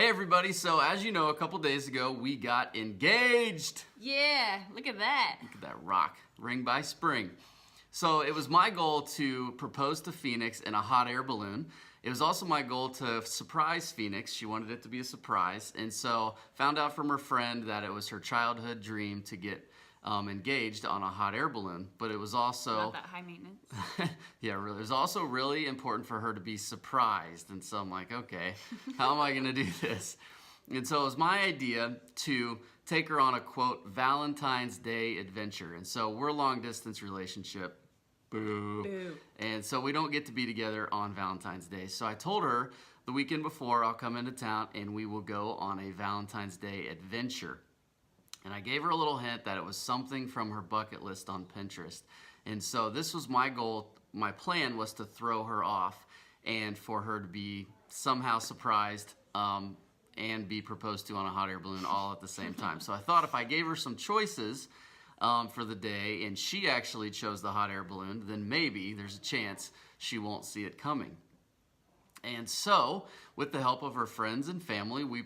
Hey everybody, so as you know, a couple days ago we got engaged. Yeah, look at that. Look at that rock, ring by spring. So it was my goal to propose to Phoenix in a hot air balloon. It was also my goal to surprise Phoenix. She wanted it to be a surprise. And so found out from her friend that it was her childhood dream to get engaged on a hot air balloon. But it was also... Not that high maintenance. Yeah, really. It was also really important for her to be surprised. And so I'm like, okay, how am I going to do this? And so it was my idea to take her on a, quote, Valentine's Day adventure. And so we're a long-distance relationship. Boo. Boo. And so we don't get to be together on Valentine's Day. So I told her the weekend before I'll come into town and we will go on a Valentine's Day adventure. And I gave her a little hint that it was something from her bucket list on Pinterest. And so this was my goal. My plan was to throw her off and for her to be somehow surprised and be proposed to on a hot air balloon all at the same time. So I thought if I gave her some choices for the day and she actually chose the hot air balloon, then maybe there's a chance she won't see it coming. And so, with the help of her friends and family, we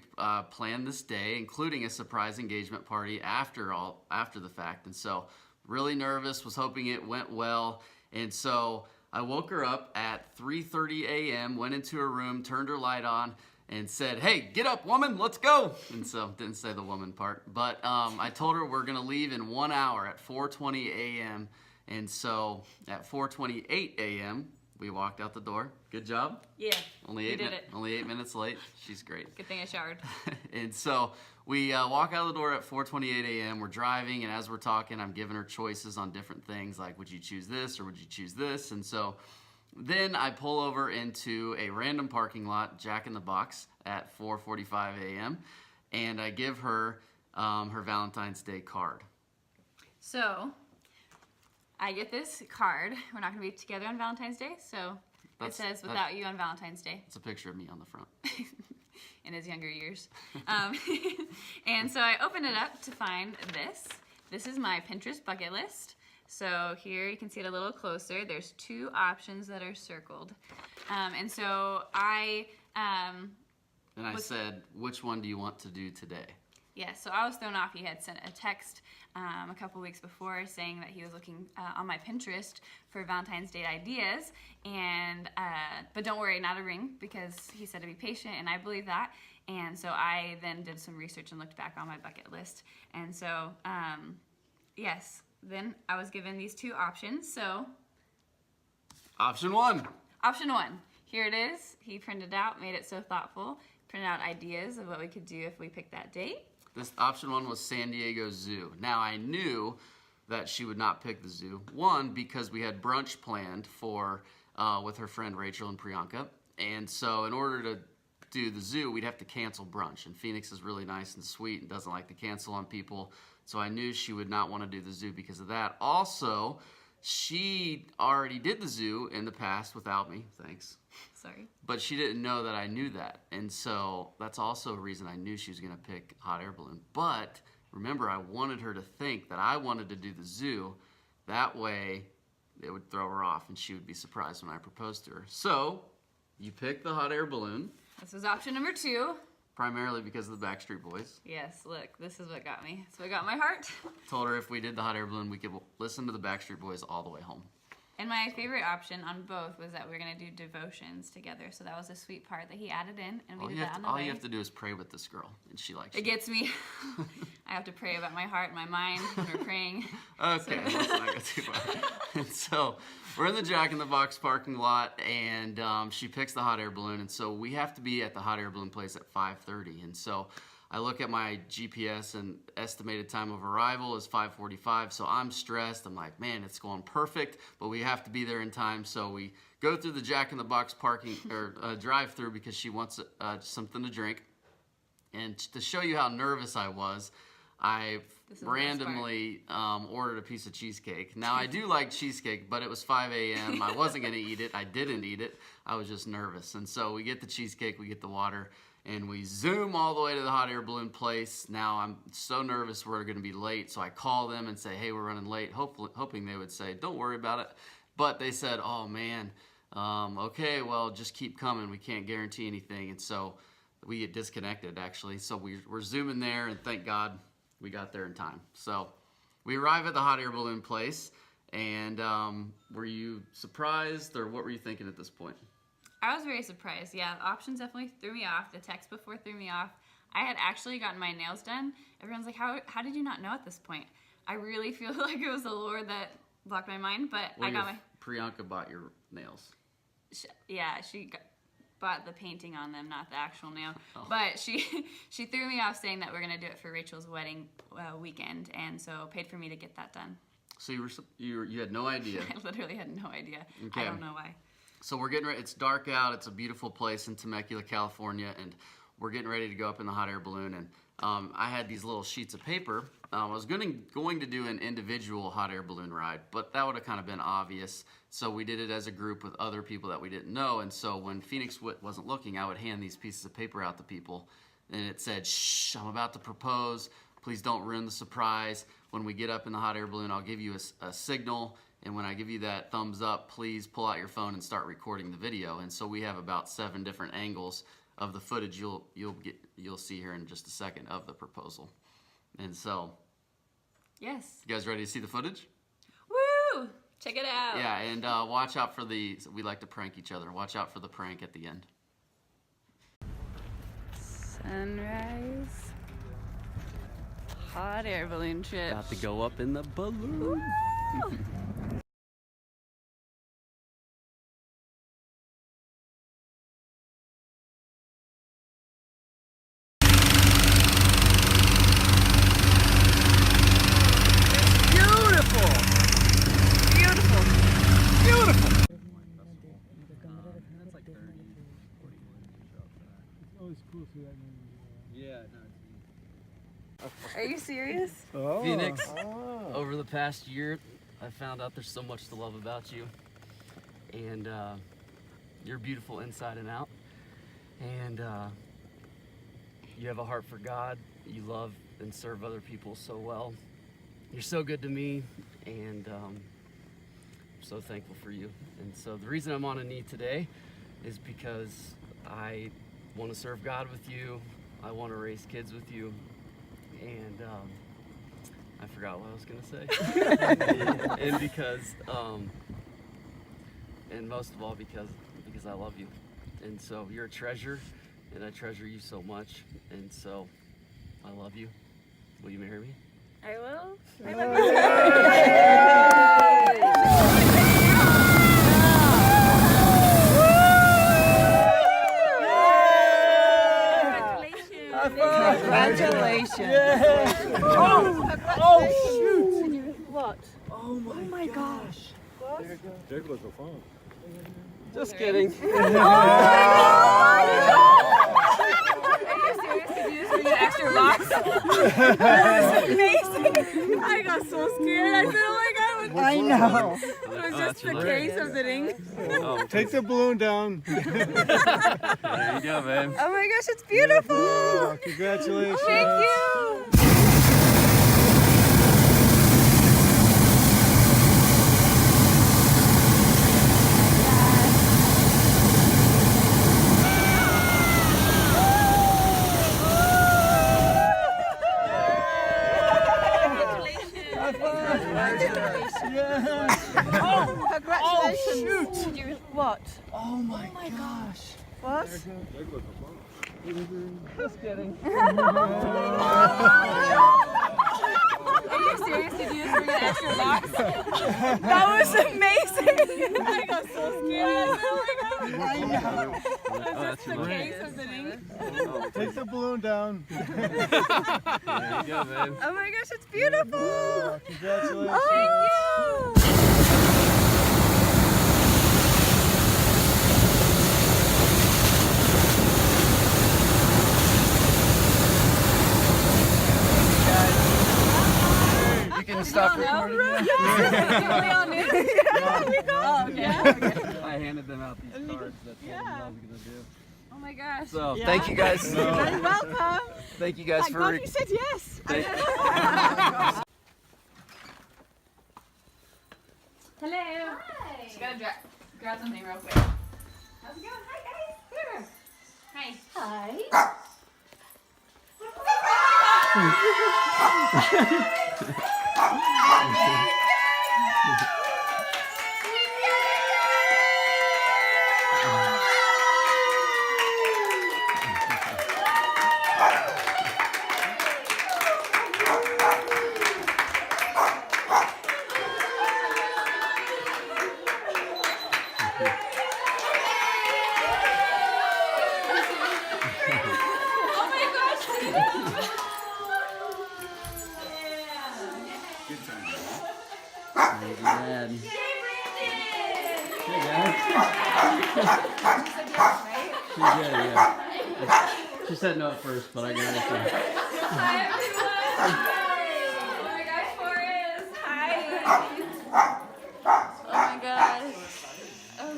planned this day, including a surprise engagement party after the fact. And so, really nervous, was hoping it went well. And so, I woke her up at 3:30 a.m., went into her room, turned her light on, and said, "Hey, get up, woman, let's go." And so, didn't say the woman part. But I told her we're going to leave in 1 hour at 4:20 a.m. And so, at 4:28 a.m., we walked out the door. Good job. Yeah, Only 8 minutes late. She's great. Good thing I showered. And so we walk out the door at 4:28 a.m. We're driving, and as we're talking, I'm giving her choices on different things, like would you choose this or would you choose this? And so then I pull over into a random parking lot, Jack in the Box, at 4:45 a.m., and I give her her Valentine's Day card. So, I get this card. We're not going to be together on Valentine's Day, so it says without you on Valentine's Day. It's a picture of me on the front. In his younger years. And so I opened it up to find this. This is my Pinterest bucket list. So here you can see it a little closer. There's 2 options that are circled. And so I... I said, which one do you want to do today? Yeah, so I was thrown off. He had sent a text a couple weeks before saying that he was looking on my Pinterest for Valentine's Day ideas, and but don't worry, not a ring, because he said to be patient, and I believe that. And so I then did some research and looked back on my bucket list, and so yes, then I was given these 2 options. So Option 1. Option 1. Here it is. He printed out, made it so thoughtful, printed out ideas of what we could do if we picked that date. This option 1 was San Diego Zoo. Now I knew that she would not pick the zoo. 1, because we had brunch planned for with her friend Rachel and Priyanka, and so in order to do the zoo, we'd have to cancel brunch. And Phoenix is really nice and sweet and doesn't like to cancel on people, so I knew she would not want to do the zoo because of that. Also, she already did the zoo in the past without me. Thanks. Sorry. But she didn't know that I knew that. And so that's also a reason I knew she was going to pick hot air balloon. But remember, I wanted her to think that I wanted to do the zoo. That way, it would throw her off and she would be surprised when I proposed to her. So you picked the hot air balloon. This was option number 2. Primarily because of the Backstreet Boys. Yes, look, this is what got me. It's what got my heart. Told her if we did the hot air balloon, we could listen to the Backstreet Boys all the way home. And my favorite option on both was that we were going to do devotions together. So that was a sweet part that he added in, and we did that on the way. All you have to do is pray with this girl, and she likes you. It gets me. I have to pray about my heart and my mind when we're praying. Okay, let's not go too far. And so we're in the Jack in the Box parking lot, and she picks the hot air balloon, and so we have to be at the hot air balloon place at 5:30. And so I look at my GPS and estimated time of arrival is 5:45, so I'm stressed. I'm like, man, it's going perfect, but we have to be there in time. So we go through the Jack in the Box parking or drive-through because she wants something to drink. And to show you how nervous I was, I randomly ordered a piece of cheesecake. Now I do like cheesecake, but it was 5 a.m. I wasn't gonna eat it. I didn't eat it. I was just nervous. And so we get the cheesecake, we get the water, and we zoom all the way to the hot air balloon place. Now I'm so nervous we're gonna be late, so I call them and say, hey, we're running late, hoping they would say, don't worry about it. But they said, oh man, okay, well, just keep coming. We can't guarantee anything. And so we get disconnected actually. So we're zooming there, and thank God we got there in time. So we arrive at the hot air balloon place, and were you surprised, or what were you thinking at this point? I was very surprised. Yeah, the options definitely threw me off. The text before threw me off. I had actually gotten my nails done. Everyone's like, how did you not know at this point? I really feel like it was the Lord that blocked my mind, but Well, I got my... Priyanka bought your nails. She bought the painting on them, not the actual nail. Oh. But she threw me off saying that we're going to do it for Rachel's wedding weekend, and so paid for me to get that done. So you had no idea. I literally had no idea. Okay. I don't know why. So we're getting ready. It's dark out. It's a beautiful place in Temecula, California, and we're getting ready to go up in the hot air balloon. And I had these little sheets of paper. I was going to do an individual hot air balloon ride, but that would have kind of been obvious. So we did it as a group with other people that we didn't know. And so when Phoenix wasn't looking, I would hand these pieces of paper out to people, and it said, "Shh, I'm about to propose. Please don't ruin the surprise. When we get up in the hot air balloon, I'll give you a signal. And when I give you that thumbs up, please pull out your phone and start recording the video." And so we have about 7 different angles of the footage you'll see here in just a second of the proposal. And so, Yes. you guys ready to see the footage? Woo! Check it out. Yeah, and watch out for we like to prank each other. Watch out for the prank at the end. Sunrise. Hot air balloon trip. About to go up in the balloon. Are you serious? Oh. Phoenix, over the past year, I found out there's so much to love about you. And you're beautiful inside and out. And you have a heart for God. You love and serve other people so well. You're so good to me, and I'm so thankful for you. And so the reason I'm on a knee today is because I want to serve God with you. I want to raise kids with you. And I forgot what I was gonna say. And because, and most of all because I love you. And so you're a treasure, and I treasure you so much. And so I love you. Will you marry me? I will. I love you. Congratulations. Yeah. Oh, shoot. What? Oh my gosh. There goes the phone. Just kidding. Are you serious? Did you just bring an extra box? That was amazing. I got so scared. I said, oh my God. I know. It was just the case of the ring. Take the balloon down. There you go, babe. Oh my gosh, it's beautiful. Congratulations. Thank you. Congratulations. Shoot. What? Oh my gosh. What? There goes the phone. Just kidding. Are you serious? Did you just bring an extra box? That was amazing. I got so scared. I said, oh my God. I know. It was just the case of the ring. Take the balloon down. There you go, babe. Oh my gosh, it's beautiful. Congratulations. Thank you. You can stop recording now. We all knew? Oh, okay. I handed them out these cards. That's what I was gonna do. Oh my gosh. So thank you guys. You're welcome. Thank you guys Thank for. God you said yes. Hello. Hi. Just gotta grab something real quick. How's it going? Hi guys. Here. Hi. Hi. Oh my gosh. Thank you, Dad. Hey, guys. She did, yeah. She said no at first, but I got it. Hi everyone. Oh my gosh, Forrest. Hi. Oh my gosh. Oh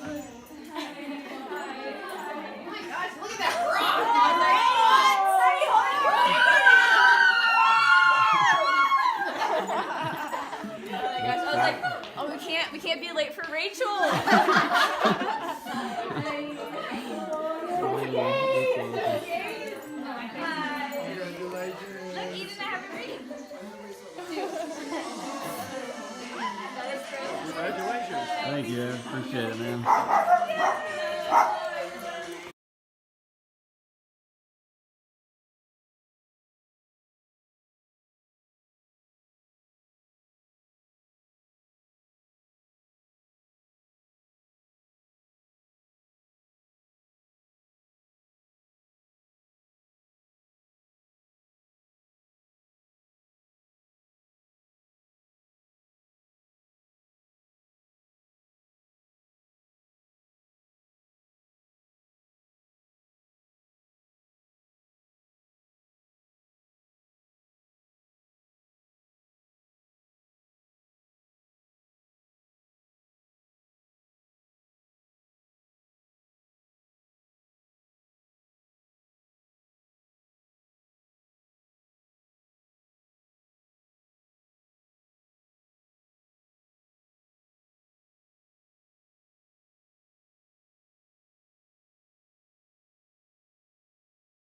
my gosh, look at that rock. Oh my gosh, I was like, oh, we can't be late for Rachel. Look, Eden, I have a ring. Congratulations. Thank you. Appreciate it, man.